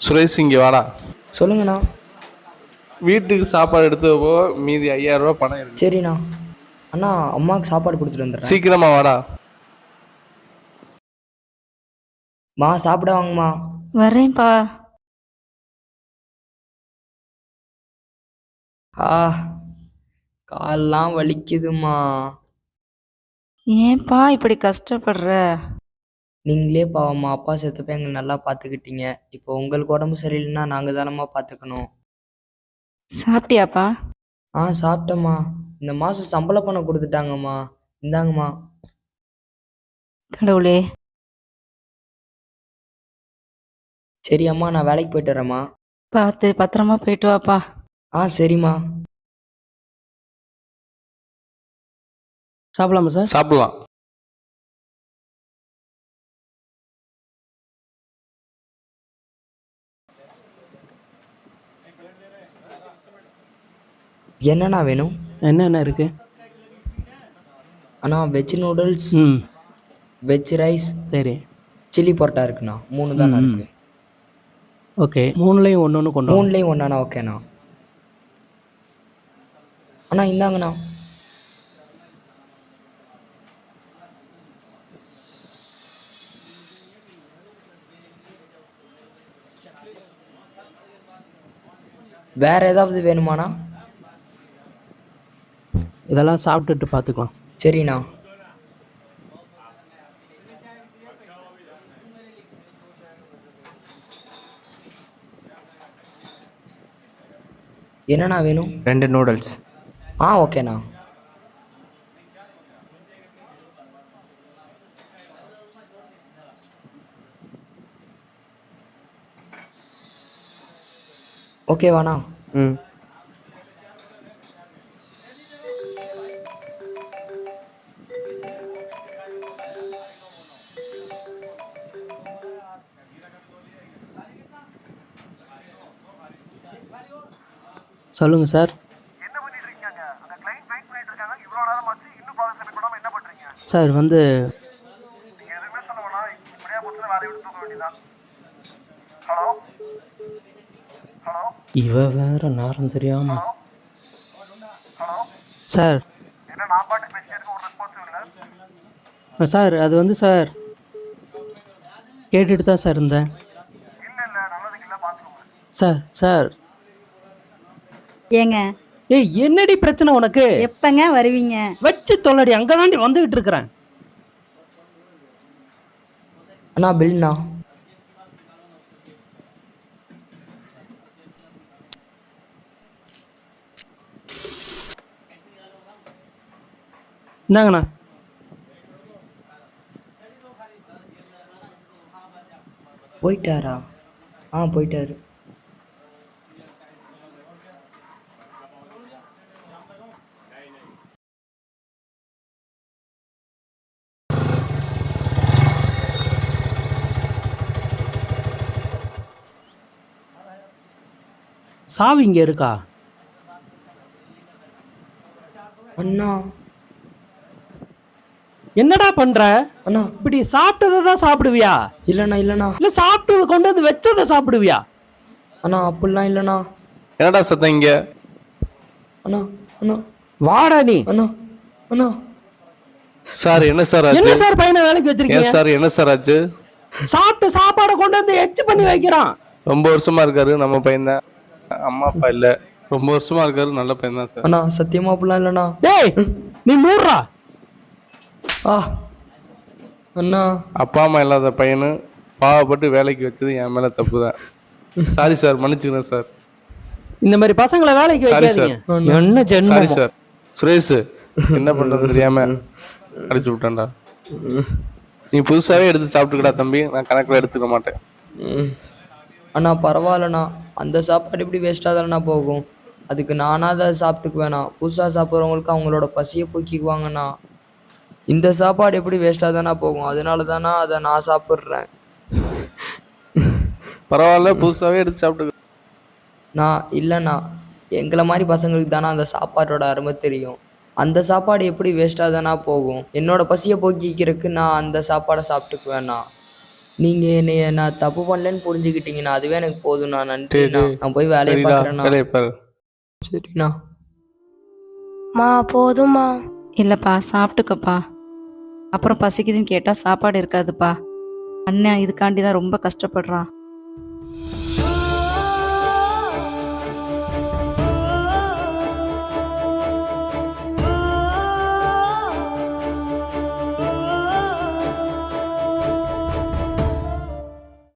சுரேஷ் இங்கே வாடா. சொல்லுங்கண்ணா. வீட்டுக்கு சாப்பாடு எடுத்து போ, மீதி 5000 ரூபா பணம் இருக்கு. சரிண்ணா. அண்ணா அம்மாவுக்கு சாப்பாடு கொடுத்துட்டு வந்துடுறேன். சீக்கிரமா வாடா. மா சாப்பிட வாங்கம்மா. வரேன்ப்பா. கால்லாம் வலிக்குதுமா. ஏன்பா இப்படி கஷ்டப்படுற? நீங்களே பாவம்மா, அப்பா செத்தப்ப எங்களை நல்லா பார்த்துக்கிட்டீங்க. இப்போ உங்களுக்கு உடம்பு சரியில்லைன்னா நாங்கள் தானம்மா பார்த்துக்கணும். சாப்பிட்டியாப்பா? சாப்பிட்டேம்மா. இந்த மாதம் சம்பள பணம் கொடுத்துட்டாங்கம்மா. இந்தாங்கம்மா. கடவுளே. சரி அம்மா, நான் வேலைக்கு போயிட்டு வரேம்மா. பார்த்து பத்திரமா போயிட்டு வாப்பா. சரிம்மா. சாப்பிடலாமா சார்? சாப்பிடலாம். என்னண்ணா வேணும்? என்னென்ன இருக்கு? அண்ணா வெஜ் நூடுல்ஸ், வெஜ் ரைஸ், சரி, சில்லி பரோட்டா இருக்குண்ணா. 3 தானே இருக்கு. ஓகே, 3லையும் ஒன்று கொண்டு 3லையும் ஒன்றாண்ணா. ஓகேண்ணா. அண்ணா இந்தாங்கண்ணா. வேற ஏதாவது வேணுமாண்ணா? இதெல்லாம் சாப்பிட்டுட்டு பார்த்துக்கலாம். சரிண்ணா. என்னண்ணா வேணும்? 2 நூடுல்ஸ். ஓகேண்ணா. ஓகேவாண்ணா? சொல்லுங்க சார். சார் வந்து இவ வேற நேரம் தெரியாம. சார் சார் அது வந்து சார் கேட்டுட்டு தான் சார் இருந்தேன். சார் சார் ஏங்க, ஏய் என்னடி பிரச்சனை உனக்கு? எப்பங்க வருவீங்க? வச்சு தொல்லடி, அங்கதாண்டி வந்துகிட்டு இருக்கிறேன். அண்ணா பில்ண்ணா. இந்தாங்கண்ணா. போயிட்டாரா? போயிட்டாரு. சாவி இங்க இருக்கா? அண்ணா என்னடா பண்ற? அண்ணா இப்படி சாப்பிட்டதை தான் சாப்பிடுவியா? இல்லண்ணா. இல்ல சாப்பிட்டு கொண்டு வந்து வச்சதை சாப்பிடுவியா? அண்ணா அப்படிலாம் இல்லண்ணா. என்னடா சத்தம் இங்க? அண்ணா அண்ணா வாடா நீ. அண்ணா சார் என்ன சார் ஆச்சு? என்ன சார் பையனை வேலைக்கு வச்சிருக்கீங்க? சார் என்ன சார் ஆச்சு? சாப்பிட்டு சாப்பாடை கொண்டு வந்து எச்சு பண்ணி வைக்கிறான். ரொம்ப வருஷமா இருக்காரு, நம்ம பையன் தான். அம்மா அப்பா இல்ல, ரொம்ப வருஷமா இருக்காரு, நல்ல பையன் தான் சார். அண்ணா சத்தியமா அப்படிலாம் இல்லண்ணா. டேய் நீ மூடுறா. அண்ணா அப்பா அம்மா இல்லாத பையனு பாவப்பட்டு வேலைக்கு வச்சது என் மேல தப்பு தான். சாரி சார், மன்னிச்சுக்கிறேன் சார். இந்த மாதிரி பசங்களை வேலைக்கு வைக்காதீங்க. என்ன சாரி ஜென்மம் சார். சுரேஷ் என்ன பண்றது தெரியாம அடிச்சு விட்டான்டா. நீ புதுசாவே எடுத்து சாப்பிட்டுக்கடா தம்பி, நான் கணக்குல எடுத்துக்க மாட்டேன். அண்ணா பரவாயில்லண்ணா. அந்த சாப்பாடு எப்படி வேஸ்ட்டாக தானே போகும்? அதுக்கு நானாக அதை சாப்பிட்டுக்குவேண்ணா. புதுசாக சாப்பிட்றவங்களுக்கு அவங்களோட பசியை போக்கிக்குவாங்கண்ணா. இந்த சாப்பாடு எப்படி வேஸ்ட்டாக தானே போகும்? அதனால தானே அதை நான் சாப்பிட்றேன். பரவாயில்ல, புதுசாவே எடுத்து சாப்பிட்டுக்க. இல்லைண்ணா, எங்களை மாதிரி பசங்களுக்கு தானே அந்த சாப்பாட்டோட அருமை தெரியும். அந்த சாப்பாடு எப்படி வேஸ்ட்டாக தானா போகும்? என்னோட பசியை போக்கிக்கிறதுக்கு நான் அந்த சாப்பாடை சாப்பிட்டுக்குவேண்ணா. நீங்கள் என்னைய நான் தப்பு பண்ணலன்னு புரிஞ்சுக்கிட்டீங்கண்ணா, அதுவே எனக்கு போதும்ண்ணா. நன்றிண்ணா. நான் போய் வேலையை சரிடா, பார்க்குறேண்ணா. வேலையை பாரு. சரிண்ணா. மா போதும்மா. இல்லைப்பா, சாப்பிட்டுக்கப்பா. அப்புறம் பசிக்குதுன்னு கேட்டால் சாப்பாடு இருக்காதுப்பா. அண்ணன் இதுக்காண்டி தான் ரொம்ப கஷ்டப்படுறான்.